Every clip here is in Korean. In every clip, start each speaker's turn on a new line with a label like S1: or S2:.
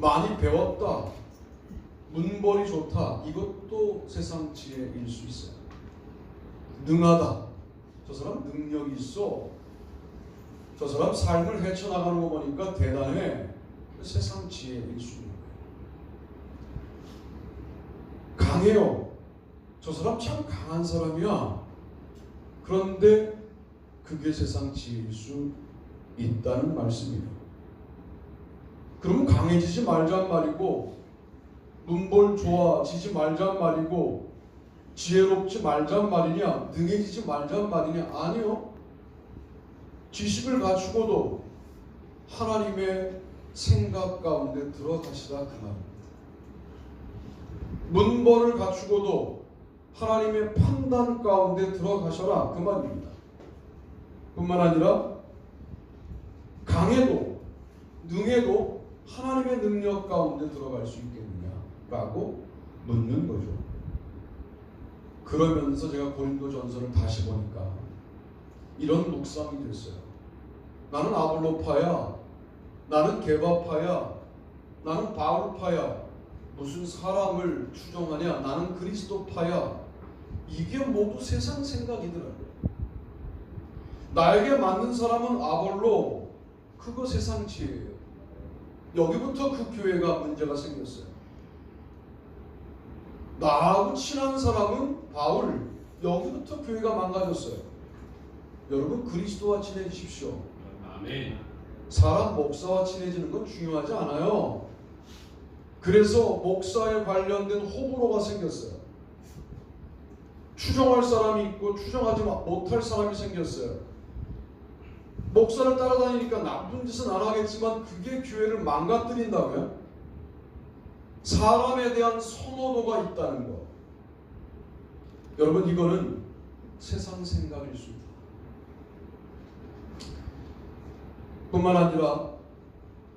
S1: 많이 배웠다, 문벌이 좋다, 이것도 세상 지혜일 수 있어요. 능하다, 저 사람 능력이 있어, 저 사람 삶을 헤쳐나가는 거 보니까 대단해, 세상 지혜일 수 있는 거예요. 강해요, 저 사람 참 강한 사람이야. 그런데 그게 세상 지혜일 수 있다는 말씀이에요. 그러면 강해지지 말자는 말이고, 문벌 좋아지지 말자는 말이고, 지혜롭지 말자는 말이냐, 능해지지 말자는 말이냐? 아니요. 지식을 갖추고도 하나님의 생각 가운데 들어가시라 그 말입니다. 문벌을 갖추고도 하나님의 판단 가운데 들어가셔라 그 말입니다. 뿐만 아니라 강해도 능해도 하나님의 능력 가운데 들어갈 수 있겠느냐라고 묻는 거죠. 그러면서 제가 고린도전서를 다시 보니까 이런 묵상이 됐어요. 나는 아볼로파야, 나는 게바파야, 나는 바울파야, 무슨 사람을 추종하냐, 나는 그리스도파야. 이게 모두 세상 생각이더라고요. 나에게 맞는 사람은 아볼로, 그거 세상 지혜예요. 여기부터 그 교회가 문제가 생겼어요. 나하고 친한 사람은 바울, 여기부터 교회가 망가졌어요. 여러분, 그리스도와 친해지십시오.
S2: 아멘.
S1: 사람 목사와 친해지는 건 중요하지 않아요. 그래서 목사에 관련된 호불호가 생겼어요. 추종할 사람이 있고 추종하지 못할 사람이 생겼어요. 목사를 따라다니니까 나쁜 짓은 안 하겠지만 그게 교회를 망가뜨린다고요? 사람에 대한 선호도가 있다는 것. 여러분, 이거는 세상 생각일 수 있다. 뿐만 아니라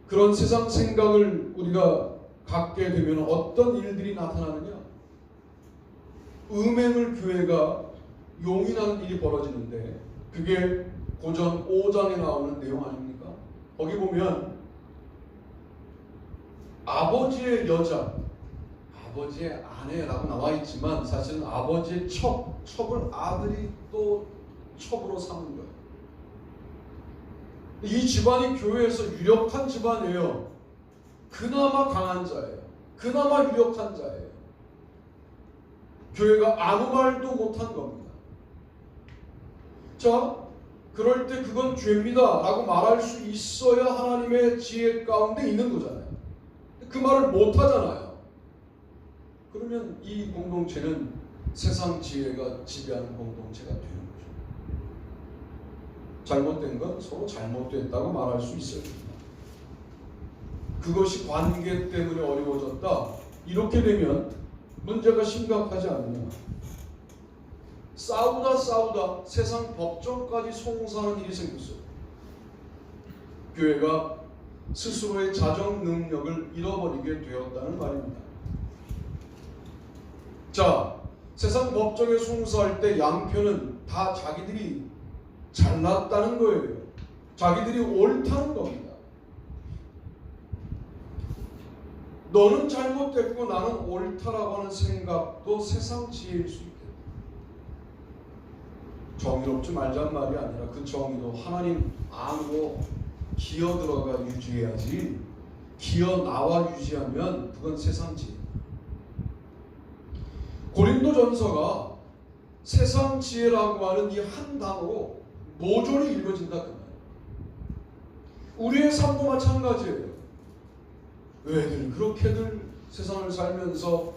S1: 그런 세상 생각을 우리가 갖게 되면 어떤 일들이 나타나느냐? 음행을 교회가 용인하는 일이 벌어지는데, 그게 고전 5장에 나오는 내용 아닙니까? 거기 보면 아버지의 여자, 아버지의 아내라고 나와 있지만 사실은 아버지의 첩을 아들이 또 첩으로 삼은 거예요. 이 집안이 교회에서 유력한 집안이에요. 그나마 강한 자예요. 그나마 유력한 자예요. 교회가 아무 말도 못한 겁니다. 자, 그럴 때 그건 죄입니다 라고 말할 수 있어야 하나님의 지혜 가운데 있는 거잖아요. 그 말을 못하잖아요. 그러면 이 공동체는 세상 지혜가 지배하는 공동체가 되는 거죠. 잘못된 건 서로 잘못됐다고 말할 수 있어야 됩니다. 그것이 관계 때문에 어려워졌다, 이렇게 되면 문제가 심각하지 않느냐. 싸우다 세상 법정까지 송사하는 일이 생겼어요. 교회가 스스로의 자정 능력을 잃어버리게 되었다는 말입니다. 자, 세상 법정에 송사할 때 양편은 다 자기들이 잘났다는 거예요. 자기들이 옳다는 겁니다. 너는 잘못됐고 나는 옳다라고 하는 생각도 세상 지혜일 수 있겠다. 정의롭지 말자는 말이 아니라 그 정의도 하나님 안으로 기어 들어가 유지해야지, 기어 나와 유지하면 그건 세상 지혜. 고린도전서가 세상 지혜라고 하는 이 한 단어로 모조리 읽어진다 그 말이에요. 우리의 삶도 마찬가지예요. 왜들 그렇게들 세상을 살면서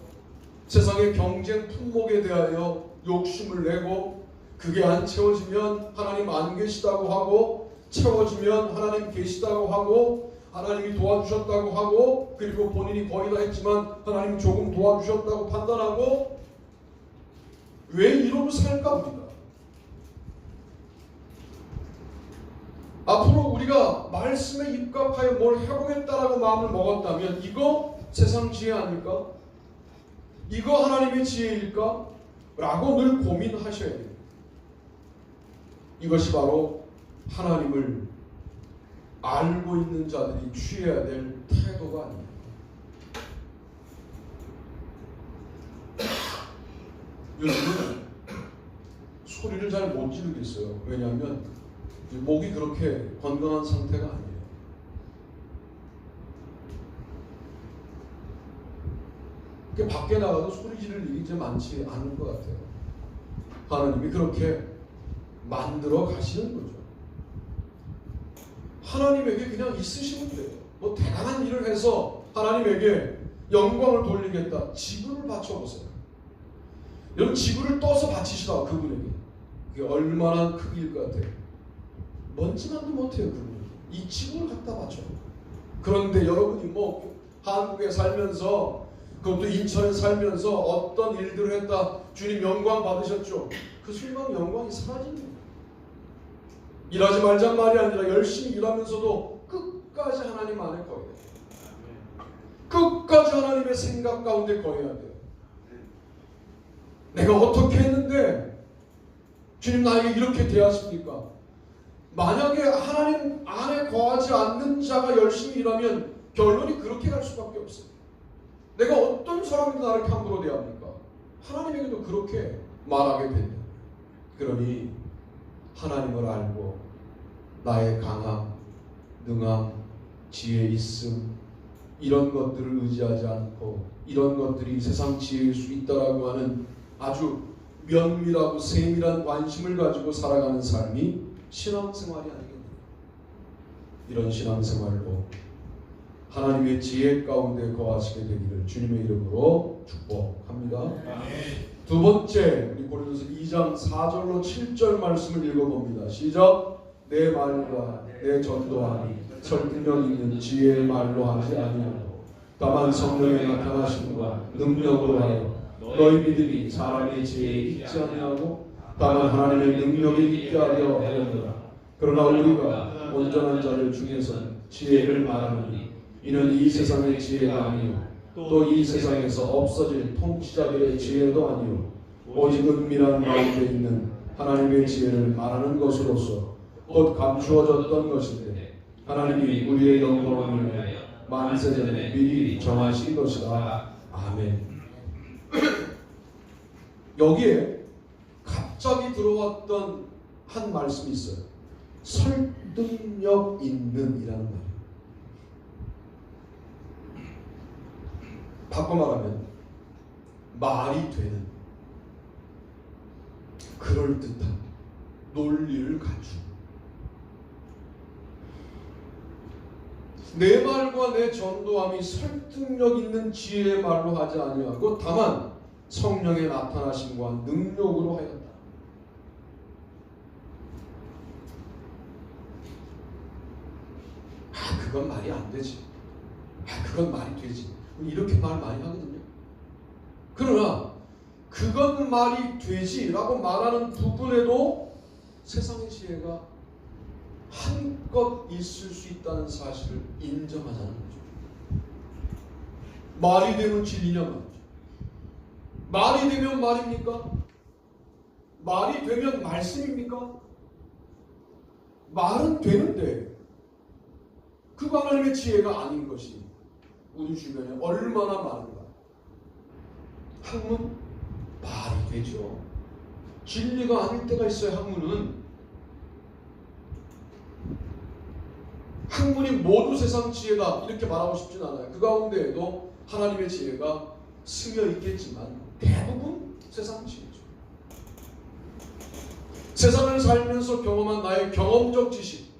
S1: 세상의 경쟁 품목에 대하여 욕심을 내고, 그게 안 채워지면 하나님 안 계시다고 하고, 채워지면 하나님 계시다고 하고, 하나님이 도와주셨다고 하고, 그리고 본인이 거의 다 했지만 하나님 조금 도와주셨다고 판단하고, 왜 이러고 살까 합니다. 앞으로 우리가 말씀에 입각하여 뭘 해보겠다라고 마음을 먹었다면 이거 세상 지혜 아닐까? 이거 하나님의 지혜일까? 라고 늘 고민하셔야 돼요. 이것이 바로 하나님을 알고 있는 자들이 취해야 될 태도가 아닙니다. 요즘은 소리를 잘 못 지르겠어요. 왜냐하면 목이 그렇게 건강한 상태가 아니에요. 밖에 나가도 소리 지를 일이 이제 많지 않은 것 같아요. 하나님이 그렇게 만들어 가시는 거죠. 하나님에게 그냥 있으시면 돼요. 뭐 대단한 일을 해서 하나님에게 영광을 돌리겠다. 지구를 바쳐보세요. 여러분 지구를 떠서 바치시라 그분에게. 그게 얼마나 큰 일 것 같아요. 먼지만도 못해요. 그분에게. 이 지구를 갖다 바쳐. 그런데 여러분이 뭐 한국에 살면서 그것도 인천에 살면서 어떤 일들을 했다. 주님 영광 받으셨죠. 그 순간 영광이 사라집니다. 일하지 말란 말이 아니라 열심히 일하면서도 끝까지 하나님 안에 거해야 돼요. 끝까지 하나님의 생각 가운데 거해야 돼요. 내가 어떻게 했는데 주님 나에게 이렇게 대하십니까? 만약에 하나님 안에 거하지 않는 자가 열심히 일하면 결론이 그렇게 갈 수밖에 없어요. 내가 어떤 사람이 나를 함부로 대합니까? 하나님에게도 그렇게 말하게 된다. 그러니 하나님을 알고 나의 강함, 능함, 지혜 있음 이런 것들을 의지하지 않고 이런 것들이 세상 지혜일 수 있다라고 하는 아주 면밀하고 세밀한 관심을 가지고 살아가는 삶이 신앙생활이 아니겠느냐. 이런 신앙생활로 하나님의 지혜 가운데 거하시게 되기를 주님의 이름으로 축복합니다. 두 번째, 우리 고린도서 2장 4절로 7절 말씀을 읽어봅니다. 시작. 내 말과 내 전도함이 설득력 있는 지혜의 말로 하지 아니하고 다만 성령의 나타나심과 능력으로 하여 너희 믿음이 사람의 지혜에 있지 아니하고 다만 하나님의 능력에 있게 하려 하려니라. 그러나 우리가 온전한 자들 중에서는 지혜를 말하노니 이는 이 세상의 지혜가 아니요 또 이 세상에서 없어질 통치자들의 지혜도 아니요 오직 은밀한 가운데 있는 하나님의 지혜를 말하는 것으로서 곧 감추어졌던 것인데 하나님이 우리의 영광을 위하여 만세전에 미리 정하신 것이다. 아멘. 여기에 갑자기 들어왔던 한 말씀이 있어요. 설득력 있는 이라는 말이에요. 바꿔 말하면 말이 되는 그럴듯한 논리를 갖춘 내 말과 내 전도함이 설득력 있는 지혜의 말로 하지 아니하고 다만 성령의 나타나심과 능력으로 하였다. 그건 말이 안 되지. 그건 말이 되지. 이렇게 말 많이 하거든요. 그러나 그건 말이 되지라고 말하는 부분에도 세상의 지혜가 한껏 있을 수 있다는 사실을 인정하자는 거죠. 말이 되면 진리냐 말이죠. 말이 되면 말입니까? 말이 되면 말씀입니까? 말은 되는데 그 하나님의 지혜가 아닌 것이 우리 주변에 얼마나 많은가. 학문? 말이 되죠. 진리가 아닐 때가 있어요. 학문이 모두 세상 지혜다 이렇게 말하고 싶진 않아요. 그 가운데에도 하나님의 지혜가 스며 있겠지만 대부분 세상 지혜죠. 세상을 살면서 경험한 나의 경험적 지식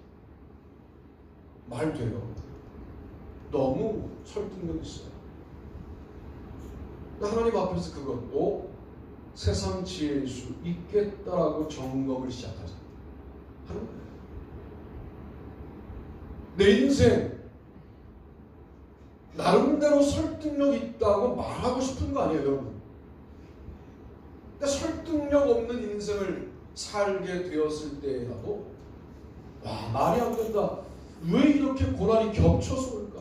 S1: 말 돼요. 너무 설득력 있어요. 하나님 앞에서 그것도 세상 지혜일 수 있겠다라고 점검을 시작하자 하는 거예요. 내 인생 나름대로 설득력 있다고 말하고 싶은 거 아니에요, 여러분? 근데 설득력 없는 인생을 살게 되었을 때라도 말이 안 된다. 왜 이렇게 고난이 겹쳐서 올까?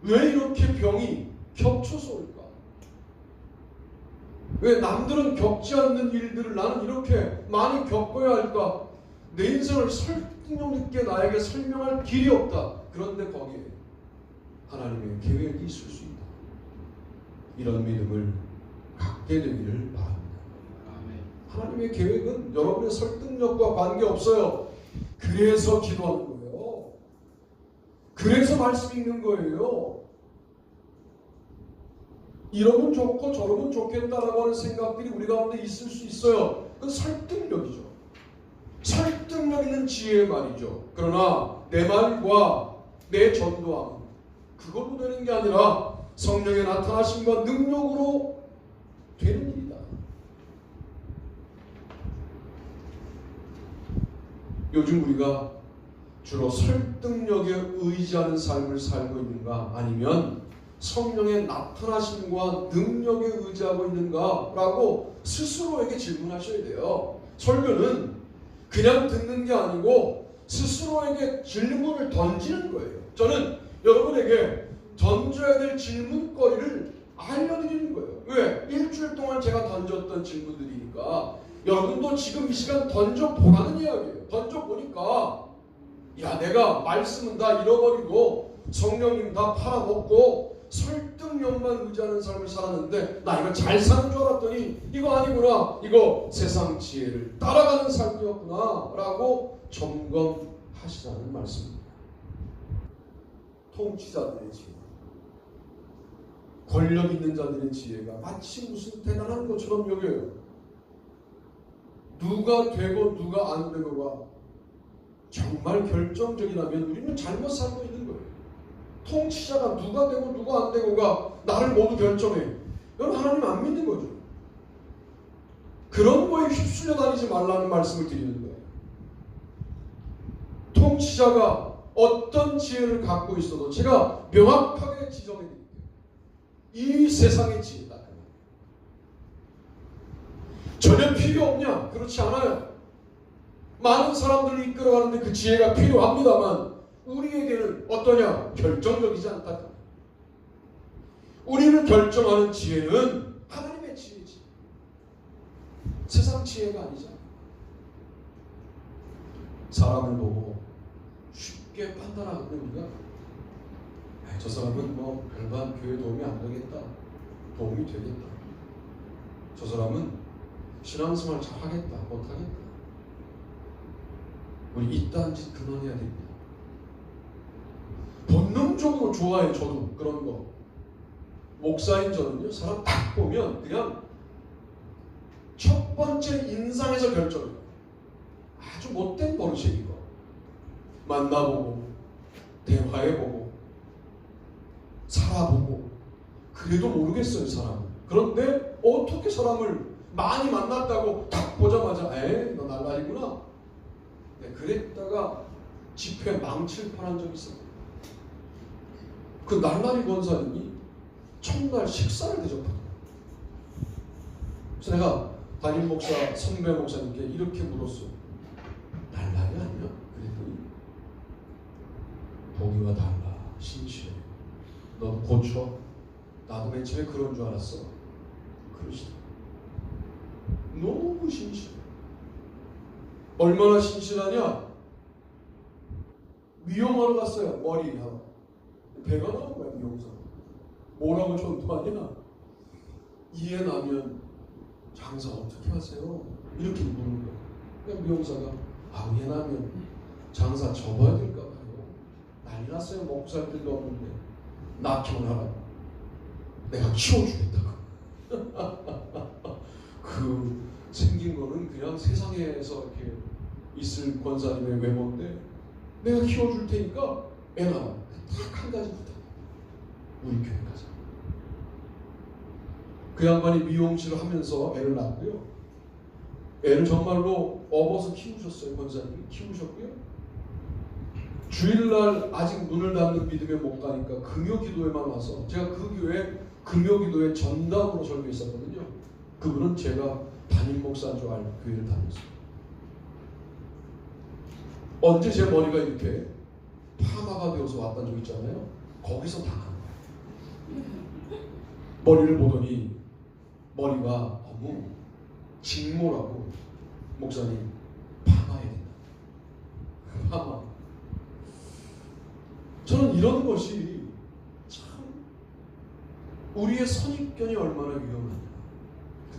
S1: 왜 이렇게 병이 겹쳐서 올까? 왜 남들은 겪지 않는 일들을 나는 이렇게 많이 겪어야 할까? 내 인생을 설득력 있게 나에게 설명할 길이 없다. 그런데 거기에 하나님의 계획이 있을 수 있다. 이런 믿음을 갖기 받게 되기를 바랍니다. 하나님의 계획은 여러분의 설득력과 관계없어요. 그래서 기도하는 거예요. 그래서 말씀 읽는 거예요. 이러면 좋고 저러면 좋겠다라고 하는 생각들이 우리 가운데 있을 수 있어요. 그건 설득력이죠. 설득력 있는 지혜의 말이죠. 그러나 내 말과 내 전도함은 그걸로 되는 게 아니라 성령의 나타나심과 능력으로 되는 일이다. 요즘 우리가 주로 설득력에 의지하는 삶을 살고 있는가, 아니면 성령의 나타나심과 능력에 의지하고 있는가라고 스스로에게 질문하셔야 돼요. 설교는 그냥 듣는 게 아니고 스스로에게 질문을 던지는 거예요. 저는 여러분에게 던져야 될 질문거리를 알려드리는 거예요. 왜? 일주일 동안 제가 던졌던 질문들이니까 여러분도 지금 이 시간 던져보라는 이야기예요. 던져보니까 야, 내가 말씀은 다 잃어버리고 성령님 다 팔아먹고 설득력만 의지하는 삶을 살았는데 나 이거 잘 사는 줄 알았더니 이거 아니구나, 이거 세상 지혜를 따라가는 삶이었구나 라고 점검하시라는 말씀입니다. 통치자들의 지혜, 권력 있는 자들의 지혜가 마치 무슨 대단한 것처럼 여겨요. 누가 되고 누가 안 되고가 정말 결정적이라면 우리는 잘못 살고 있는 거예요. 통치자가 누가 되고 누가 안 되고가 나를 모두 결정해. 여러분, 하나님 안 믿는 거죠. 그런 거에 휩쓸려 다니지 말라는 말씀을 드리는 거예요. 통치자가 어떤 지혜를 갖고 있어도 제가 명확하게 지정해 드릴게요. 이 세상의 지혜다. 전혀 필요 없냐? 그렇지 않아요. 많은 사람들을 이끌어가는데 그 지혜가 필요합니다만 우리에게는 어떠냐? 결정적이지 않다. 우리를 결정하는 지혜는 하나님의 지혜지. 세상 지혜가 아니잖아. 사람을 보고 쉽게 판단하거든 우리가. 저 사람은 뭐 별반 교회 도움이 안 되겠다. 도움이 되겠다. 저 사람은 신앙생활 잘 하겠다. 못하겠다. 우리 이딴 짓 그만해야 됩니다. 본능적으로 좋아해. 저도 그런 거. 목사인 저는요, 사람 딱 보면 그냥 첫 번째 인상에서 결정해요. 아주 못된 버릇이에요. 이거 만나보고 대화해보고 살아보고 그래도 모르겠어요, 사람은. 그런데 어떻게 사람을 많이 만났다고 딱 보자마자 에이 너 날라리구나. 네, 그랬다가 집회 망칠 뻔한 적이 있어요. 그 날라리 권사님이 첫날 식사를 대접하더라고요. 그래서 내가 담임 목사 선배 목사님께 이렇게 물었어요. 날라리 아니야? 그랬더니 보기와 달라 신실해. 너 고쳐? 나도 맨 처음에 그런 줄 알았어. 그러시더라고요. 너무 신실해. 얼마나 신실하냐? 미용하러 갔어요. 머리 하러. 배가 나온 거야, 미용사. 뭐라고 전도하냐? 이해 나면 장사 어떻게 하세요? 이렇게 물은 거야. 그냥 미용사가 이해 나면 장사 접어야 될까 봐요. 난리 났어요. 먹고 살 필요 없는데 나 키워놔라. 내가 키워주겠다고. 그 생긴 거는 그냥 세상에서 이렇게 있을 권사님의 외모인데 내가 키워줄 테니까 애 낳아. 딱 한 가지 부탁. 우리 교회 가자. 그 양반이 미용실을 하면서 애를 낳고요. 애를 정말로 업어서 키우셨어요. 권사님이 키우셨고요. 주일날 아직 문을 닫는 믿음에 못 가니까 금요기도회만 와서 제가 그 교회 금요기도회 전담으로 설교했었거든요. 그분은 제가 담임 목사인 줄 알고 교회를 다녔어요. 언제 제 머리가 이렇게 파마가 되어서 왔던 적 있잖아요. 거기서 당한 거예요. 머리를 보더니 머리가 너무 직모라고. 목사님 파마해야 된다. 파마. 저는 이런 것이 참 우리의 선입견이 얼마나 위험하냐.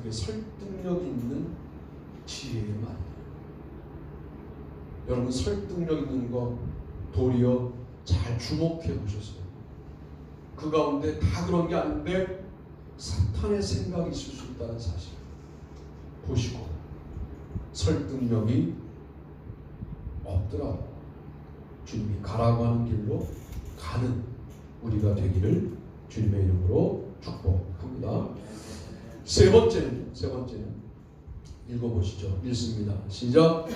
S1: 그게 설득력 있는 지혜의 말이에요. 여러분 설득력 있는 거 도리어 잘 주목해 보셨어요. 그 가운데 다 그런 게 아닌데 사탄의 생각이 있을 수 있다는 사실 보시고 설득력이 없더라 주님이 가라고 하는 길로 가는 우리가 되기를 주님의 이름으로 축복합니다. 세 번째는 읽어보시죠. 읽습니다. 시작.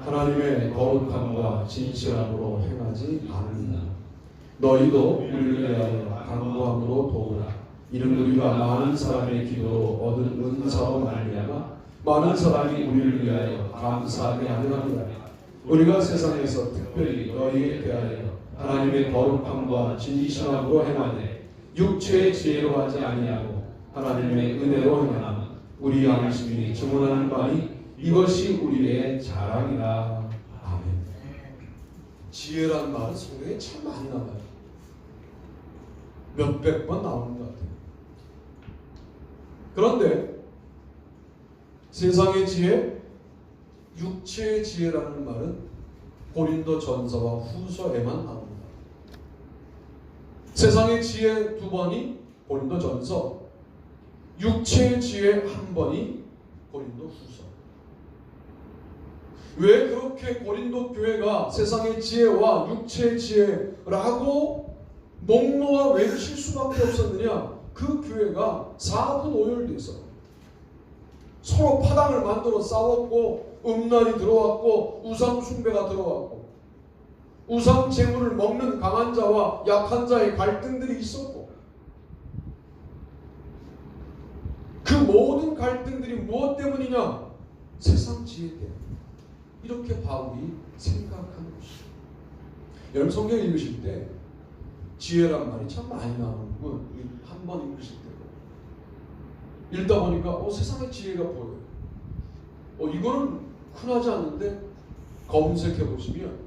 S1: 하나님의 거룩함과 진실함으로 행하지 않으리라. 너희도 우리를 위하여 간구함으로 도우라. 이는 우리가 많은 사람의 기도로 얻은 은사로 말미암아 많은 사람이 우리를 위하여 감사하게 하느니라. 우리가 세상에서 특별히 너희에 대하여 하나님의 거룩함과 진실함으로 행하되 육체의 지혜로 하지 아니하고 하나님의 은혜로 행하나 우리 양심이 증언하는 바니 이것이 우리의 자랑이라. 아멘. 지혜란 말은 성경에 참 많이 나와요. 몇백 번 나오는 것 같아요. 그런데 세상의 지혜, 육체의 지혜라는 말은 고린도 전서와 후서에만 나옵니다. 세상의 지혜 2번이 고린도 전서, 육체의 지혜 1번이 고린도 후서. 왜 그렇게 고린도 교회가 세상의 지혜와 육체의 지혜라고 목놓아 외칠 수밖에 없었느냐? 그 교회가 4분 오열돼서 서로 파당을 만들어 싸웠고 음란이 들어왔고 우상 숭배가 들어왔고 우상 제물을 먹는 강한 자와 약한 자의 갈등들이 있었고 그 모든 갈등들이 무엇 때문이냐? 세상 지혜 때문에. 이렇게 바울이 생각하는 것이죠. 여러분 성경 읽으실 때 지혜란 말이 참 많이 나오는군. 한 번 읽으실 때 읽다 보니까 세상의 지혜가 보여요. 이거는 흔하지 않는데 검색해 보시면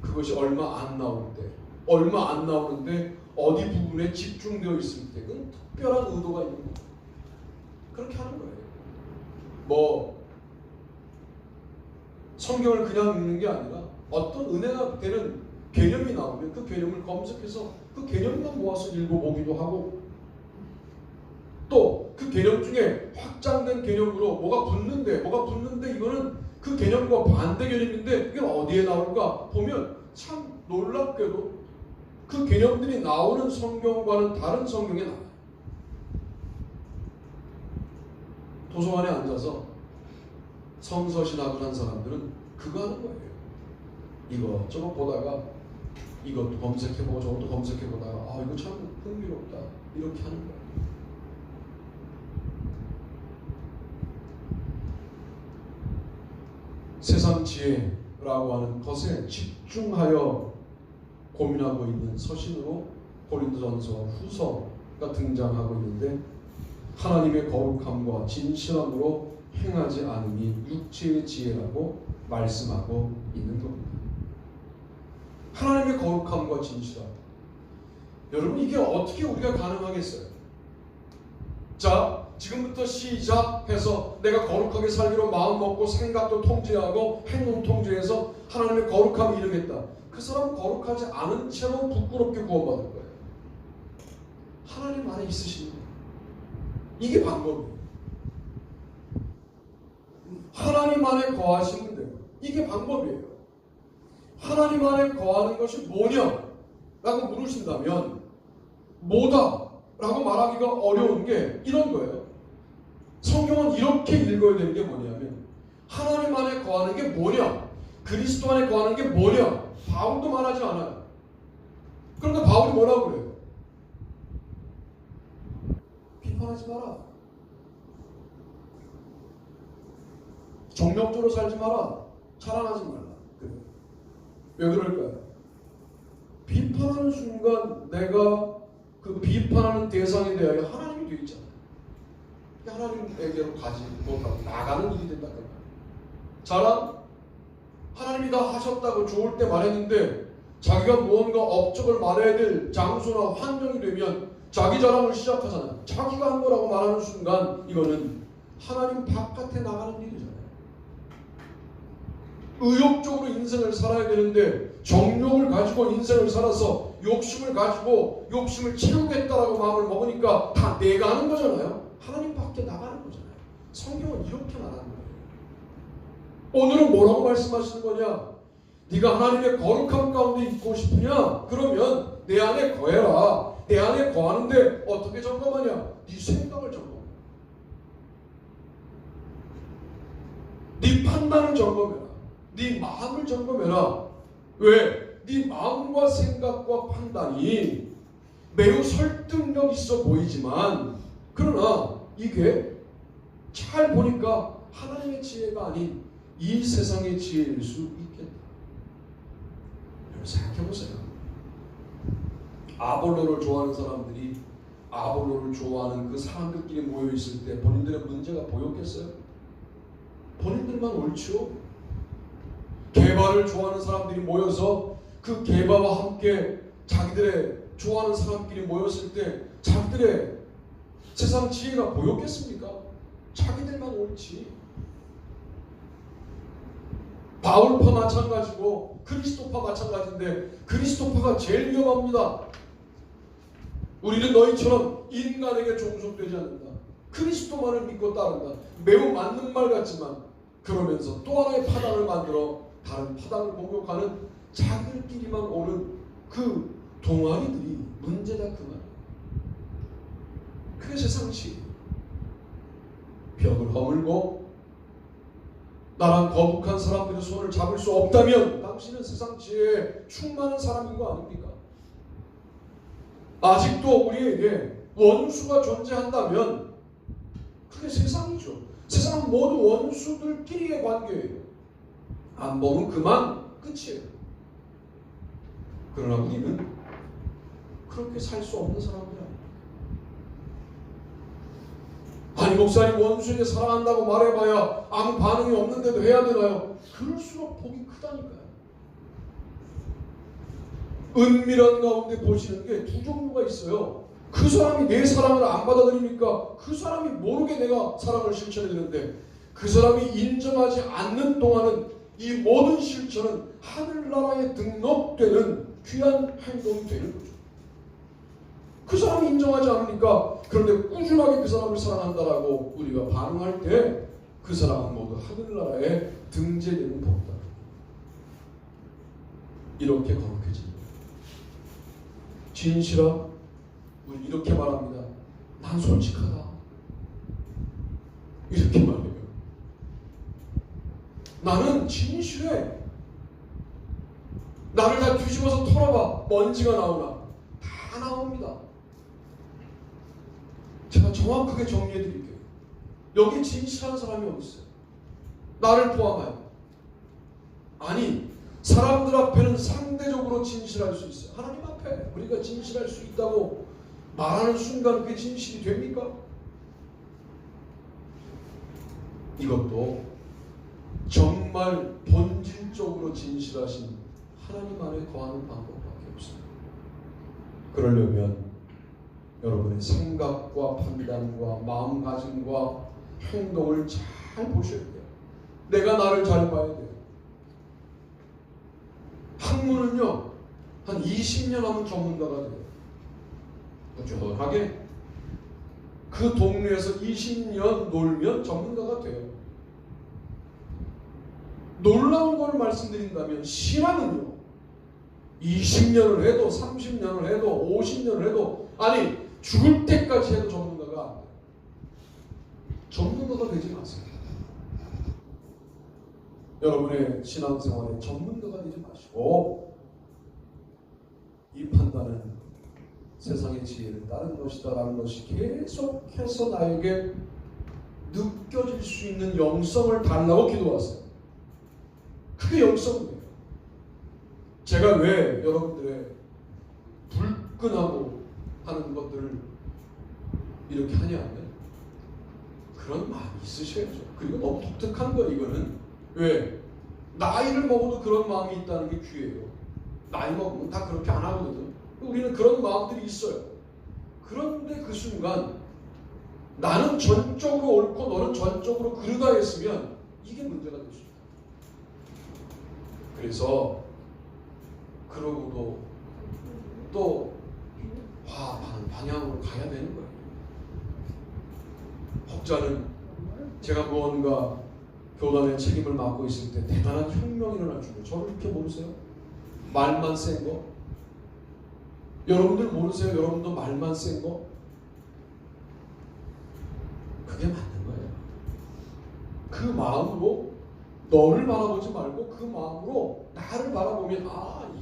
S1: 그것이 얼마 안 나오는데 어디 부분에 집중되어 있을 때 그건 특별한 의도가 있는 거예요. 그렇게 하는 거예요. 성경을 그냥 읽는 게 아니라 어떤 은혜가 되는 개념이 나오면 그 개념을 검색해서 그 개념만 모아서 읽어보기도 하고 또 그 개념 중에 확장된 개념으로 뭐가 붙는데 이거는 그 개념과 반대 개념인데 이게 어디에 나올까 보면 참 놀랍게도 그 개념들이 나오는 성경과는 다른 성경에 나와요. 도서관에 앉아서 성서신학을 한 사람들은 그거 하는 거예요. 이것저것 보다가 이것도 검색해보고 저것도 검색해보다가 이거 참 흥미롭다 이렇게 하는 거예요. 세상 지혜라고 하는 것에 집중하여 고민하고 있는 서신으로 고린도전서와 후서가 등장하고 있는데 하나님의 거룩함과 진실함으로 행하지 않음이 육체의 지혜라고 말씀하고 있는 겁니다. 하나님의 거룩함과 진실함. 여러분 이게 어떻게 우리가 가능하겠어요? 자, 지금부터 시작해서 내가 거룩하게 살기로 마음 먹고 생각도 통제하고 행동 통제해서 하나님의 거룩함에 이르겠다. 그 사람은 거룩하지 않은 채로 부끄럽게 구원받을 거예요. 하나님 안에 있으신 거예요. 이게 방법이에요. 하나님 안에 거하시는 데 이게 방법이에요. 하나님 안에 거하는 것이 뭐냐? 라고 물으신다면 뭐다? 라고 말하기가 어려운 게 이런 거예요. 성경은 이렇게 읽어야 되는 게 뭐냐면 하나님 안에 거하는 게 뭐냐? 그리스도 안에 거하는 게 뭐냐? 바울도 말하지 않아요. 그런데 바울이 뭐라고 그래요? 비판하지 마라. 정력적으로 살지 마라. 자랑하지 말라. 그래요. 왜 그럴까요? 비판하는 순간 내가 그 비판하는 대상에 대하여 하나님이 되어 있잖아요. 하나님에게로 가지 못하고 나가는 일이 된다는 거예요. 자랑? 하나님이 다 하셨다고 좋을 때 말했는데 자기가 무언가 업적을 말해야 될 장소나 환경이 되면 자기 자랑을 시작하잖아요. 자기가 한 거라고 말하는 순간 이거는 하나님 바깥에 나가는 일이잖아요. 의욕적으로 인생을 살아야 되는데 정욕을 가지고 인생을 살아서 욕심을 가지고 욕심을 채우겠다라고 마음을 먹으니까 다 내가 하는 거잖아요. 하나님 밖에 나가는 거잖아요. 성경은 이렇게 말하는 거예요. 오늘은 뭐라고 말씀하시는 거냐? 네가 하나님의 거룩함 가운데 있고 싶으냐? 그러면 내 안에 거해라. 내 안에 거하는데 어떻게 점검하냐? 네 생각을 점검해. 네 판단을 점검해라. 네 마음을 점검해라. 왜? 네 마음과 생각과 판단이 매우 설득력 있어 보이지만 그러나 이게 잘 보니까 하나님의 지혜가 아닌 이 세상의 지혜일 수 있겠다. 여러분 생각해보세요. 아볼로를 좋아하는 사람들이 아볼로를 좋아하는 그 사람들끼리 모여있을 때 본인들의 문제가 보였겠어요? 본인들만 옳죠. 게바를 좋아하는 사람들이 모여서 그 게바와 함께 자기들의 좋아하는 사람끼리 모였을 때 자기들의 세상 지혜가 보였겠습니까? 자기들만 옳지. 바울파 마찬가지고 그리스도파 마찬가지인데 그리스도파가 제일 위험합니다. 우리는 너희처럼 인간에게 종속되지 않는다. 그리스도만을 믿고 따른다. 매우 맞는 말 같지만 그러면서 또 하나의 파당을 만들어 다른 파당을 공격하는 자기들끼리만 오는 그 동아리들이 문제다 그 말이에요. 그게 세상지. 벽을 허물고 나랑 거북한 사람들의 손을 잡을 수 없다면 당신은 세상 지혜에 충만한 사람인 거 아닙니까? 아직도 우리에게 원수가 존재한다면 그게 세상이죠. 세상은 모두 원수들끼리의 관계예요. 안 보면 그만 끝이에요. 그러나 우리는 그렇게 살 수 없는 사람들이야. 아니 목사님 원수에게 사랑한다고 말해봐야 아무 반응이 없는데도 해야 되나요? 그럴수록 복이 크다니까요. 은밀한 가운데 보시는 게 두 종류가 있어요. 그 사람이 내 사랑을 안 받아들이니까 그 사람이 모르게 내가 사랑을 실천해야 되는데 그 사람이 인정하지 않는 동안은 이 모든 실천은 하늘나라에 등록되는 귀한 행동이 되는 거죠. 그 사람이 인정하지 않으니까 그런데 꾸준하게 그 사람을 사랑한다라고 우리가 반응할 때 그 사람은 모두 하늘나라에 등재되는 법이다. 이렇게 거룩해집니다. 진실함, 우리 이렇게 말합니다. 난 솔직하다. 이렇게 말해요. 나는 진실해. 나를 다 뒤집어서 털어봐. 먼지가 나오나? 다 나옵니다. 제가 정확하게 정리해 드릴게요. 여기 진실한 사람이 어디 있어요? 나를 포함하여. 아니, 사람들 앞에는 상대적으로 진실할 수 있어요. 하나님 앞에 우리가 진실할 수 있다고 말하는 순간 그게 진실이 됩니까? 이것도 정말 본질적으로 진실하신 하나님 안에 거하는 방법밖에 없습니다. 그러려면 여러분의 생각과 판단과 마음가짐과 행동을 잘 보셔야 돼요. 내가 나를 잘 봐야 돼요. 학문은요, 한 20년 하면 전문가가 돼요. 꾸준하게 그 동네에서 20년 놀면 전문가가 돼요. 놀라운 걸 말씀드린다면 신앙은요, 20년을 해도 30년을 해도 50년을 해도 아니 죽을 때까지 해도 전문가가 안 돼요. 전문가가 되지 마세요. 여러분의 신앙생활에 전문가가 되지 마시고 이 판단은 세상의 지혜를 따른 것이다라는 것이 계속해서 나에게 느껴질 수 있는 영성을 달라고 기도하세요. 그게 영성이에요. 제가 왜 여러분들의 불끈하고 하는 것들을 이렇게 하냐면 그런 마음이 있으셔야죠. 그리고 너무 독특한 거 이거는 왜? 나이를 먹어도 그런 마음이 있다는 게 귀해요. 나이 먹으면 다 그렇게 안 하거든. 우리는 그런 마음들이 있어요. 그런데 그 순간 나는 전적으로 옳고 너는 전적으로 그르다 했으면 이게 문제가 될 수 있다. 그래서 그러고도 또 화합하는 방향으로 가야 되는 거예요. 혹자는 제가 무언가 교단의 책임을 맡고 있을 때 대단한 혁명이 일어날 줄을 저를 이렇게 모르세요? 말만 센 거? 여러분들 모르세요? 여러분도 말만 센 거? 그게 맞는 거예요. 그 마음으로 너를 바라보지 말고 그 마음으로 나를 바라보면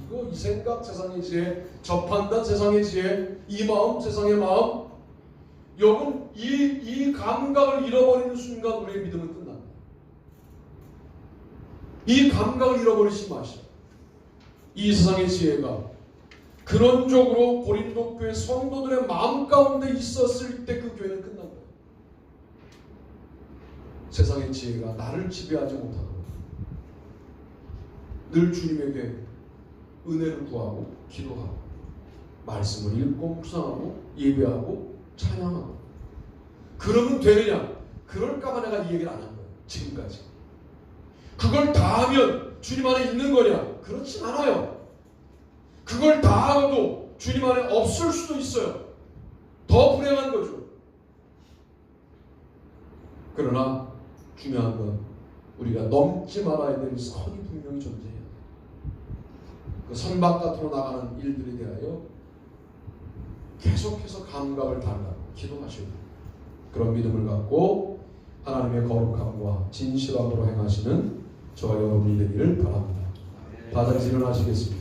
S1: 이거 이 생각 세상의 지혜, 저 판단 세상의 지혜, 이 마음 세상의 마음. 여러분 이 감각을 잃어버리는 순간 우리의 믿음은 끝납니다. 이 감각을 잃어버리지 마시오. 이 세상의 지혜가 근원적으로 고린도 교회 성도들의 마음 가운데 있었을 때 그 교회는 끝난 거예요. 세상의 지혜가 나를 지배하지 못하도록 늘 주님에게 은혜를 구하고 기도하고 말씀을 읽고 묵상하고 예배하고 찬양하고. 그러면 되느냐? 그럴까봐 내가 이 얘기를 안 한 거예요. 지금까지. 그걸 다 하면 주님 안에 있는 거냐? 그렇진 않아요. 그걸 다 하고도 주님 안에 없을 수도 있어요. 더 불행한 거죠. 그러나 중요한 건 우리가 넘지 말아야 될 선이 분명히 존재해요. 그 선 바깥으로 나가는 일들에 대하여 계속해서 감각을 달라고 기도하시고 그런 믿음을 갖고 하나님의 거룩함과 진실함으로 행하시는 저와 여러분이 되기를 바랍니다. 다 같이 일어나시겠습니다.